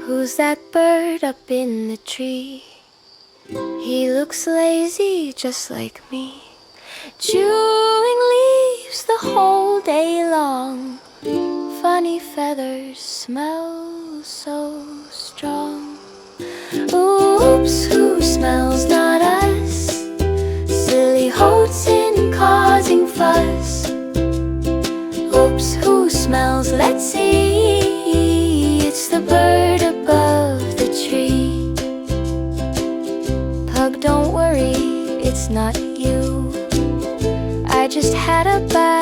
Who's that bird up in the tree? He looks lazy just like me, chewing leaves the whole day long. Funny feathers smell so strong. Oops, who smells? Not us. Silly Hoatzin causing fuss. Oops, who smells? Let's see. It's the bird above the tree. Pug, don't worry, it's not you. I just had a bad